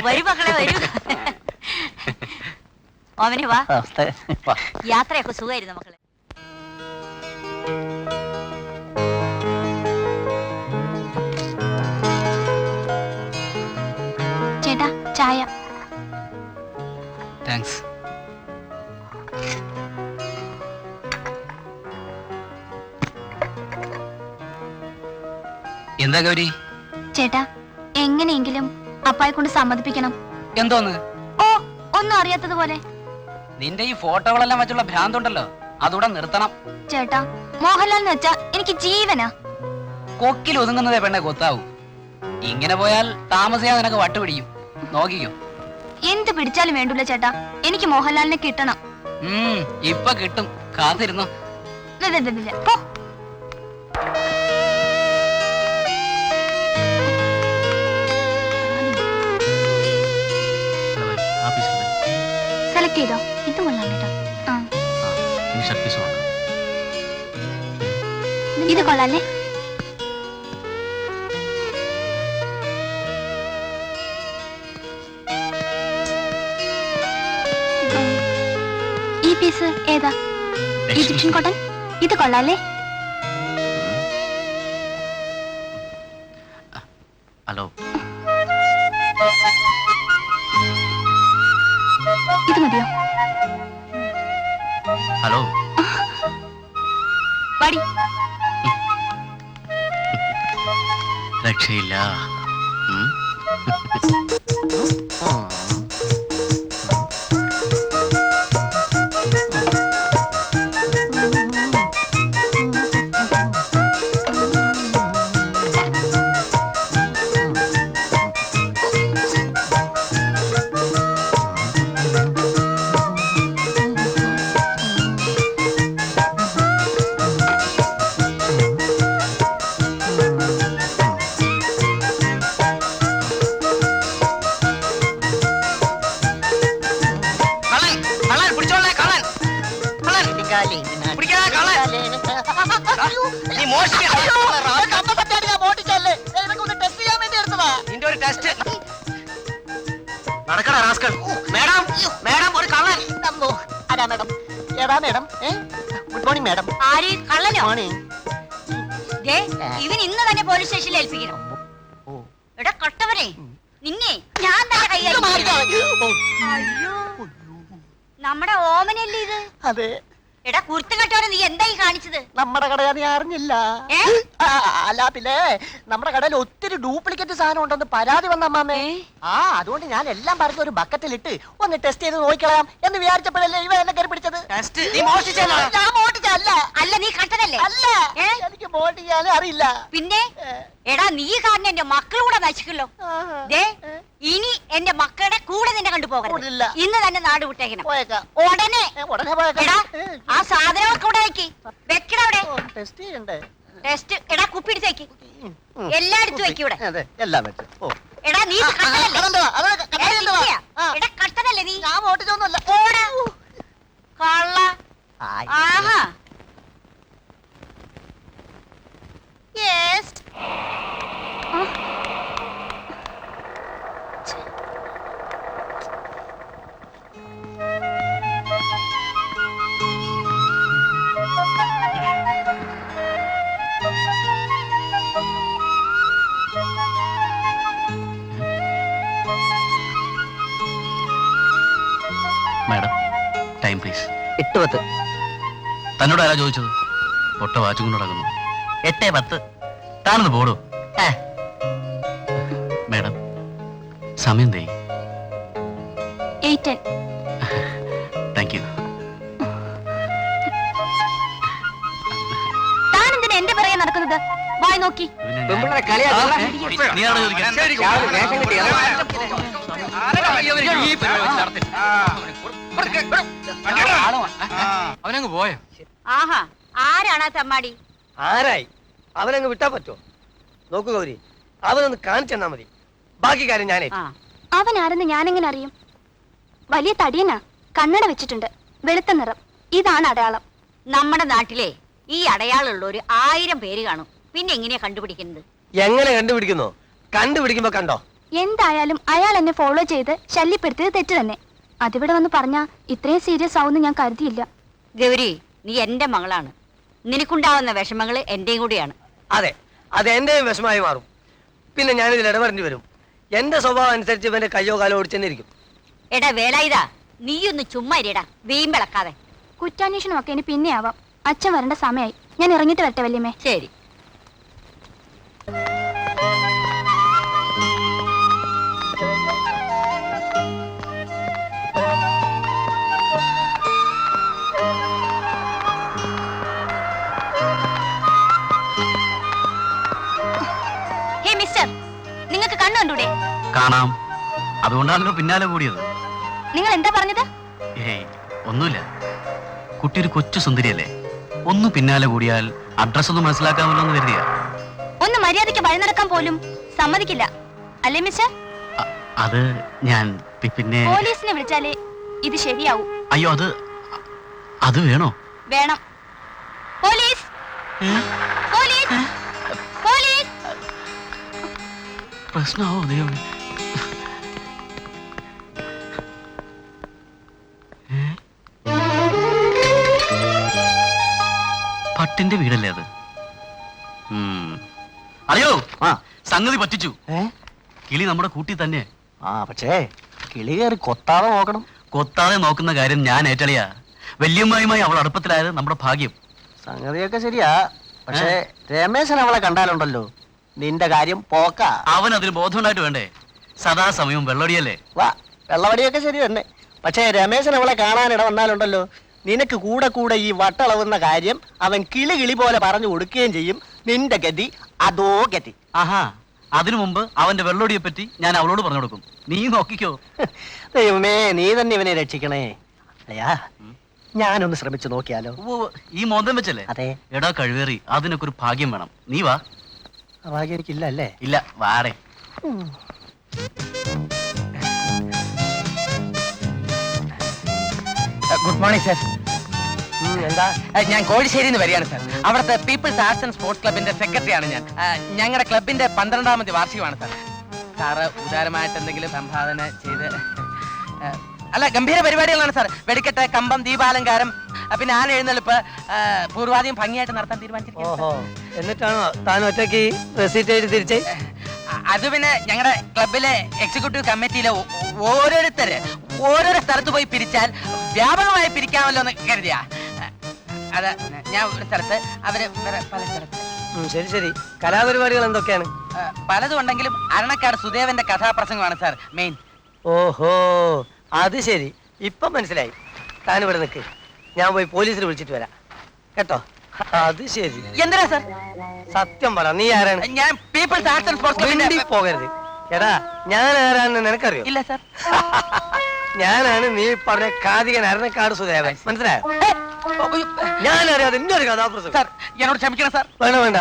വരൂ മക്കളെ വരൂ. ഓമനെ വാ. യാത്രയൊക്കെ സുഖമായിരുന്നു മക്കളെ. ചേട്ടാ ചായ. താങ്ക്സ്. എന്താ ഗൗരി? ചേട്ടാ എങ്ങനെയെങ്കിലും അപ്പായെ കൊണ്ട് സമ്മതിപ്പിക്കണം. എന്തോന്ന്? ഓ ഒന്നും അറിയാത്തതുപോലെ. നിന്റെ ഈ ഫോട്ടോകളെല്ലാം വെച്ചുള്ള ഭ്രാന്തുണ്ടല്ലോ, അതൂടെ നിർത്തണം. ചേട്ടാ മോഹൻലാൽ എന്ന് വെച്ചാ എനിക്ക് ജീവനാ. കൊക്കിൽ ഒതുങ്ങുന്നതേ പെണ്ണെ കൊത്താവൂ. ഇങ്ങനെ പോയാൽ താമസിയാതെ നിനക്ക് വട്ടുപിടിക്കും. നോക്കിക്കോ. എന്ത് പിടിച്ചാലും വേണ്ടൂല ചേട്ടാ, എനിക്ക് മോഹൻലാലിനെ കിട്ടണം. ഇപ്പൊ കിട്ടും, കാത്തിരുന്നോ. പോ. സെലക്ട് ചെയ്തോ? ഇത് കൊള്ളാം കേട്ടോ. ഇത് കൊള്ളാല്ലേ? ഈ പീസ് ഏതാ? Egyptian cotton. ഇത് കൊള്ളാല്ലേ? ഹലോ, ഇത് മതിയോ? ഹലോ, പടി. രക്ഷയില്ല. Good morning madam. ഇവൻ ഇന്ന് തന്നെ പോലീസ് സ്റ്റേഷനിൽ ഏൽപ്പിക്കണം. എടാ കട്ടവരെ, നിന്നെ ഞാൻ തന്നെ കൈകാര്യം. അയ്യോ, നമ്മുടെ ഓമനല്ലേ ഇത്? അതെ. എടാ കുർത്ത കെട്ടവരെ, നീ എന്തായി കാണിച്ചത്? നമ്മുടെ കടയാ, നീ അറിഞ്ഞില്ല? അല്ല പിന്നെ നമ്മുടെ കടയിൽ ഒത്തിരി ഡ്യൂപ്ലിക്കേറ്റ് സാധനം ഉണ്ടെന്ന് പരാതി വന്ന അമ്മാമേ. അതുകൊണ്ട് ഞാൻ എല്ലാം പറഞ്ഞ ഒരു ബക്കറ്റിലിട്ട് ഒന്ന് ടെസ്റ്റ് ചെയ്ത് നോക്കിക്കളയാം എന്ന് വിചാരിച്ചപ്പോഴല്ലേ ഇവ എന്നെ കയറി പിടിച്ചത്. ഞാൻ മോട്ടിച്ചല്ല. അല്ല നീ കണ്ടതല്ലേ? അല്ല, എനിക്ക് മോട്ട് ചെയ്യാനും അറിയില്ല. പിന്നെ എടാ നീ കാരണം എന്റെ മക്കളൂടെ നശിക്കല്ലോ. ഇനി എന്റെ മക്കളുടെ കൂടെ നിന്നെ കണ്ടുപോകരുത്. ഇന്ന് തന്നെ നാട് വിട്ടേക്കണം. ഉടനെ ആ സാധനങ്ങളൊക്കെ ഇവിടെ വെക്ക്. വെക്കണ അവിടെ. ടെസ്റ്റ് ചെയ്യണ്ടേ? ടെസ്റ്റ് എടാ കുപ്പിടിച്ചേക്ക്. എല്ലായിടത്തും വെക്ക് ഇവിടെ. എല്ലാം വെച്ച്. എടാ നീ എടാ കട്ടതല്ലേ നീ? ഞാൻ മോട്ടിച്ചൊന്നുമല്ല. കള്ള. ആഹാ. യെസ്. Madam, time please. 8:10. തന്നോട് ആരാ ചോദിച്ചത്? ഒട്ട വാച്ചും കൊണ്ട് നടക്കുന്നു. 8:10. താനൊന്ന് പോടൂ. മാഡം, സമയം തേ. 8:10. Thank you. താനെന്തിനാ എന്റെ പിറകെ നടക്കുന്നത്? വായി നോക്കി. അവനങ്ങ് പോയോ? ആഹാ, ആരാണ് ആ തമ്മാടി? ആരായി? അവനങ്ങ് വിട്ടാ പറ്റോ? നോക്കൂ ഗൗരി, അവനൊന്ന് കാണിച്ചെന്നാ മതി. ബാക്കി കാര്യം ഞാനേ. അവൻ ആരെന്ന് ഞാനെങ്ങനെ അറിയും? വലിയ തടിയനാ, കണ്ണട വെച്ചിട്ടുണ്ട്, വെളുത്ത നിറം. ഇതാണ് അടയാളം. നമ്മുടെ നാട്ടിലെ ഈ അടയാളമുള്ള ഒരു 1000 പേര് കാണും. പിന്നെ എങ്ങനെയാ കണ്ടുപിടിക്കുന്നത്? എങ്ങനെ കണ്ടുപിടിക്കുന്നു? കണ്ടുപിടിക്കുമ്പോ കണ്ടോ, എന്തായാലും അയാൾ എന്നെ ഫോളോ ചെയ്ത് ശല്യപ്പെടുത്തിയത് തെറ്റ് തന്നെ. അതിവിടെ വന്ന് പറഞ്ഞാ ഇത്രയും സീരിയസ് ആവുമെന്ന് ഞാൻ കരുതിയില്ല. ഗൗരി, നീ എന്റെ മകളാണ്. നിനക്കുണ്ടാവുന്ന വിഷമങ്ങള് എന്റെയും കൂടിയാണ്. അതെ, അത് എന്റെയും വിഷമായി മാറും. പിന്നെ ഞാനിതിൽ ഇടപെടേണ്ടി വരും. എന്റെ സ്വഭാവം അനുസരിച്ച് ഇവന്റെ കയ്യോ കാലോ ഓടിച്ചെന്നിരിക്കും. എടാ വേലായുധാ, നീയൊന്ന് ചുമ്മാ ഇരിടാ, വീമ്പിളക്കാതെ. കുറ്റാന്വേഷണമൊക്കെ ഇനി പിന്നെ ആവാം. അച്ഛൻ വരേണ്ട സമയമായി. ഞാൻ ഇറങ്ങിയിട്ട് വരട്ടെ വല്യമ്മേ. ശരി. ഹേ മിസ്റ്റർ, നിങ്ങൾക്ക് കണ്ണു കണ്ടൂടെ? കാണാം, അതുകൊണ്ടാണല്ലോ പിന്നാലെ കൂടിയത്. നിങ്ങൾ എന്താ പറഞ്ഞത്? ഏയ് ഒന്നുമില്ല. കുട്ടി ഒരു കൊച്ചു സുന്ദരിയല്ലേ, ഒന്ന് പിന്നാലെ കൂടിയാൽ അഡ്രസ് ഒന്ന് മനസ്സിലാക്കാമല്ലോ എന്ന് കരുതിയാ. ഒന്ന് മര്യാദയ്ക്ക് വഴി നടക്കാൻ പോലും സമ്മതിക്കില്ല അല്ലേ മിസ്റ്റർ? അത് ഞാൻ പിന്നെ പോലീസിനെ വിളിച്ചാലേ ഇത് ശരിയാവും. അയ്യോ, അത് വേണോ? വേണം. Police, police, police. പ്രശ്നമാവോ ദൈവം? പട്ടിന്റെ വീടല്ലേ അത്? അറിയോ, സംഗതി പറ്റിച്ചു. കിളി നമ്മുടെ കൂട്ടി തന്നെ. പക്ഷേ കിളി കയറി കൊത്താതെ നോക്കണം. കൊത്താതെ നോക്കുന്ന കാര്യം ഞാൻ ഏറ്റളിയാ. വല്യമ്മായുമായി അവൾ അടുപ്പത്തിലായത് നമ്മുടെ ഭാഗ്യം. സംഗതിയൊക്കെ ശരിയാ, പക്ഷേ രമേശൻ അവളെ കണ്ടാലുണ്ടല്ലോ നിന്റെ കാര്യം പോക്ക. അവൻ അതിന് ബോധമുണ്ടായിട്ട് വേണ്ടേ? സദാസമയവും വെള്ളടിയല്ലേ? വാ, വെള്ളവടിയൊക്കെ ശരി തന്നെ. പക്ഷേ രമേശൻ അവളെ കാണാനിട വന്നാലുണ്ടല്ലോ നിനക്ക് കൂടെ കൂടെ ഈ വട്ടളവുന്ന കാര്യം അവൻ കിളി കിളി പോലെ പറഞ്ഞു കൊടുക്കുകയും ചെയ്യും. നിന്റെ ഗതി അതോ ഗതി. ആഹാ, അതിനു മുമ്പ് അവന്റെ വെള്ളോടിയെ പറ്റി ഞാൻ അവളോട് പറഞ്ഞു കൊടുക്കും. നീ നോക്കിക്കോ. ദൈവമേ, നീ തന്നെ ഇവനെ രക്ഷിക്കണേ. അയ്യാ, ഞാനൊന്ന് ശ്രമിച്ചു നോക്കിയാലോ? ഈ മോന്തം വെച്ചല്ലേ? അതെ. എടാ കഴിവേറി, അതിനൊക്കെ ഒരു ഭാഗ്യം വേണം. നീ വാ. ഭാഗ്യം എനിക്കില്ല അല്ലേ? ഇല്ല, വാടേ. Good morning sir. എന്താ? ഞാൻ കോഴിശ്ശേരിന്ന് വരികയാണ് സാർ. അവിടുത്തെ പീപ്പിൾസ് ആർട്സ് ആൻഡ് സ്പോർട്സ് ക്ലബിന്റെ സെക്രട്ടറിയാണ് ഞാൻ. ഞങ്ങളുടെ ക്ലബിന്റെ 12ാമത്തെ വാർഷികമാണ് സാർ. സാറ് ഉദാരമായിട്ട് എന്തെങ്കിലും സംഭാവന ചെയ്ത് അല്ല, ഗംഭീര പരിപാടികളാണ് സാർ. വെടിക്കെട്ട്, കമ്പം, ദീപാലങ്കാരം, പിന്നെ ആന എഴുന്നള്ളിപ്പ് പൂർവാധികം ഭംഗിയായിട്ട് നടത്താൻ തീരുമാനിച്ചിരിക്കുന്നു. എന്നിട്ടാണോ താൻ ഒറ്റയ്ക്ക് റെസീറ്റ് എഴുതി തിരിച്ചേ? അത് പിന്നെ ഞങ്ങളുടെ ക്ലബിലെ എക്സിക്യൂട്ടീവ് കമ്മിറ്റിയിലെ ഓരോരുത്തര് ഓരോരോ സ്ഥലത്ത് പോയി പിരിച്ചാൽ വ്യാപകമായി പിരിക്കാമല്ലോ എന്ന് കരുതിയാ. അത് ഞാൻ ഒരു സ്ഥലത്ത്, അവര് പല സ്ഥലത്ത്. ശരി ശരി. കലാപരിപാടികൾ എന്തൊക്കെയാണ്? പലതും ഉണ്ടെങ്കിലും അരണക്കാട് സുദേവന്റെ കഥാപ്രസംഗമാണ് സാർ മെയിൻ. ഓഹോ, അത് ശരി. ഇപ്പൊ മനസ്സിലായി. താൻ ഇവിടെ നിൽക്ക്, ഞാൻ പോയി പോലീസിനെ വിളിച്ചിട്ട് വരാം കേട്ടോ. അത് ശരി. എന്തിനാ സാർ? സത്യം പറ, നീ ആരാണ്? ഞാൻ പീപ്പിൾസ് ആർട്സ് ആൻഡ് സ്പോർട്സ് ക്ലബിന്റെ. പോകരുത്. എടാ, ഞാൻ ആരാണെന്ന് നിനക്കറിയോ? ഇല്ല സാർ. ഞാനാണ് നീ പറഞ്ഞ കാതികൻ അരണക്കാട് സുദേവൻ. മനസ്സിലായോ? ഞാനറിയാതെ ഇന്നൊരു കഥാപ്രസംഗം. സാർ, എന്നോട് ക്ഷമിക്കണം സാർ. വേണ്ട വേണ്ട,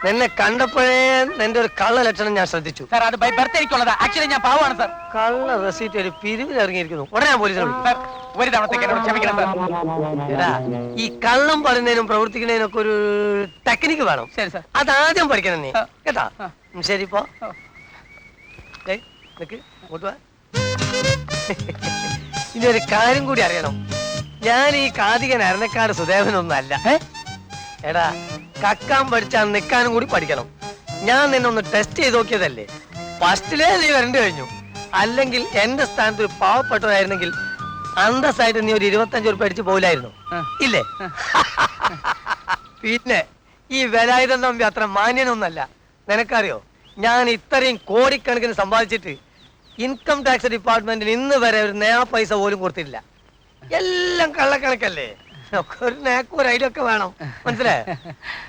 നിന്നെ കണ്ടപ്പോഴേ നിന്റെ ഒരു കള്ള ലക്ഷണം ഞാൻ ശ്രദ്ധിച്ചു. സാർ, അത് ബൈ ബർത്ത് എനിക്കുള്ളതാ. ആക്ച്വലി ഞാൻ പാവമാണ് സാർ. കള്ള റെസീറ്റ് ഒരു പിരിവിൽ ഇറങ്ങിയിരിക്കുന്നു. ഉടനെ ഞാൻ പോലീസിനെ വിളിക്കും. സാർ, ഒരു തവണത്തേക്ക് എന്നോട് ക്ഷമിക്കണം സാർ. എടാ, ഈ കള്ളം പറയുന്നതിനും പ്രവർത്തിക്കുന്നതിനും ഒക്കെ ഒരു ടെക്നിക്ക് വേണം. ശരി സാർ. അതാദ്യം പഠിക്കണം നീ കേട്ടാ. ആ. ശരി, ഇപ്പോ നിക്ക് ഇങ്ങോട്ട് വാ. ഇനി ഒരു കാര്യം കൂടി അറിയണം. ഞാൻ ഈ കാതികൻ അരണക്കാട് സുദേവനൊന്നല്ല. എടാ, കക്കാൻ പഠിച്ചാൽ നിൽക്കാനും കൂടി പഠിക്കണം. ഞാൻ നിന്നെ ഒന്ന് ടെസ്റ്റ് ചെയ്ത് നോക്കിയതല്ലേ. ഫസ്റ്റിലേ നീ വരണ്ടു കഴിഞ്ഞു. അല്ലെങ്കിൽ എന്റെ സ്ഥാനത്ത് ഒരു പാവപ്പെട്ടവരായിരുന്നെങ്കിൽ അന്തസ്സായിട്ട് നീ ഒരു 25 ഉറുപ്പിക അടിച്ച് പോലായിരുന്നു ഇല്ലേ? പിന്നെ ഈ വേലായുധൻ തമ്പി അത്ര മാന്യനൊന്നല്ല. നിനക്കറിയോ, ഞാൻ ഇത്രയും കോടിക്കണക്കിന് സമ്പാദിച്ചിട്ട് ഇൻകം ടാക്സ് ഡിപ്പാർട്ട്മെന്റിന് ഇന്ന് വരെ ഒരു നയാ പൈസ പോലും കൊടുത്തിട്ടില്ല. എല്ലാം കള്ളക്കണക്കല്ലേ. ഒരു നേക്കും ഒരു ഐഡിയ ഒക്കെ വേണം. മനസ്സിലായോ?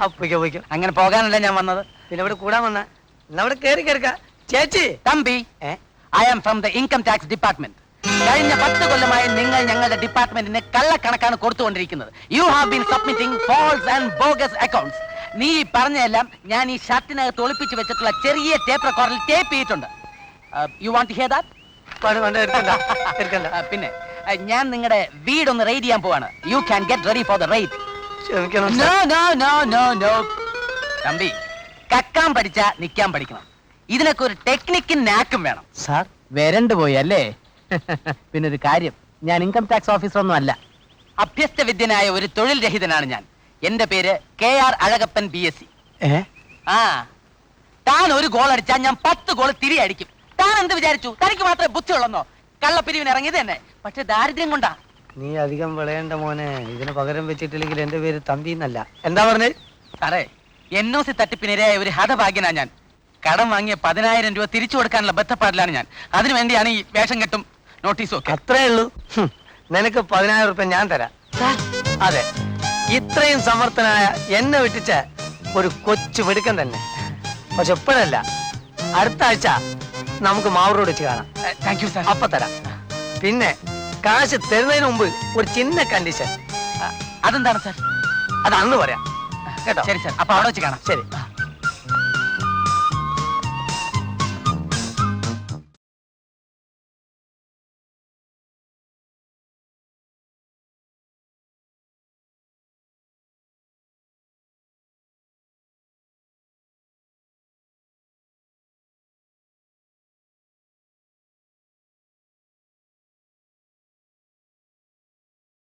അപ്പൊയ്ക്കോ പോയിക്കോ. അങ്ങനെ പോകാനല്ല ഞാൻ വന്നത്. പിന്നെ ഇവിടെ കൂടാൻ വന്ന അവിടെ കേറി കേൾക്ക. ചേച്ചി Thampi, I am from the income tax department. കഴിഞ്ഞ 10 കൊല്ലമായി നിങ്ങൾ ഞങ്ങളുടെ ഡിപ്പാർട്ട്മെന്റിന് കള്ളക്കണക്കാണ് കൊടുത്തുകൊണ്ടിരിക്കുന്നത്. You have been submitting false and bogus accounts. നീ പറഞ്ഞതെല്ലാം ഞാൻ ഈ ഷർട്ടിനകത്ത് ഒളിപ്പിച്ച് വെച്ചിട്ടുള്ള ചെറിയ ടേപ്പ് റെക്കോർഡിൽ ടേപ്പ് ചെയ്തിട്ടുണ്ട്. You want to hear that? പിന്നെ ഞാൻ നിങ്ങളുടെ വീടൊന്ന് റെയ്ഡ് ചെയ്യാൻ പോവാണ്. You can get ready for the raid. Thampi, കക്കാൻ പഠിച്ചാ നിൽക്കാൻ പഠിക്കണം. ഇതിനൊക്കെ ഒരു ടെക്നിക്കും നാക്കും വേണം. സാർ വരണ്ടു പോയി അല്ലേ? പിന്നെ ഒരു കാര്യം, ഞാൻ ഇൻകം ടാക്സ് ഓഫീസർ ഒന്നും അല്ല. അഭ്യസ്ത വിദ്യനായ ഒരു തൊഴിൽ രഹിതനാണ് ഞാൻ. എന്റെ പേര് KR അഴകപ്പൻ BSc. ആ, താൻ ഒരു ഗോൾ അടിച്ചാൽ ഞാൻ 10 ഗോൾ തിരിയടിക്കും. താൻ എന്ത് വിചാരിച്ചു? തനിക്ക് മാത്രമേ ബുദ്ധിയുള്ളെന്നോ? കള്ളപ്പിരിവിന് ഇറങ്ങിയത് തന്നെ, പക്ഷെ ദാരിദ്ര്യം കൊണ്ടാ. നീ അധികം വിളയേണ്ട മോനെ. ഇതിന് പകരം വെച്ചിട്ടില്ലെങ്കിൽ എന്റെ പേര് തമ്പി എന്നല്ല. എന്താ പറഞ്ഞത്? സാറേ, NOC തട്ടിപ്പിനിരയായ ഒരു ഹതഭാഗ്യനാ ഞാൻ. കടം വാങ്ങിയ 10,000 രൂപ തിരിച്ചു കൊടുക്കാനുള്ള ബന്ധപ്പാടിലാണ് ഞാൻ. അതിനുവേണ്ടിയാണ് ഈ വേഷം കെട്ടും നോട്ടീസും ഒക്കെ. അത്രേ ഉള്ളൂ. നിനക്ക് 10,000 റുപ്യ ഞാൻ തരാം. അതെ, ഇത്രയും സമർത്ഥനായ എന്നെ വിട്ടിച്ച ഒരു കൊച്ചു വെടുക്കൻ തന്നെ. പക്ഷെ എപ്പോഴല്ല, അടുത്ത ആഴ്ച നമുക്ക് മാവൂരോട് വെച്ച് കാണാം. Thank you sir. അപ്പൊ തരാം. പിന്നെ കാശ് തരുന്നതിന് മുമ്പ് ഒരു ചിന്ന കണ്ടീഷൻ. അതെന്താണ് സാർ? അത് അന്ന് പറയാം കേട്ടോ. ശരി സാർ, അപ്പൊ അവിടെ വെച്ച് കാണാം. ശരി.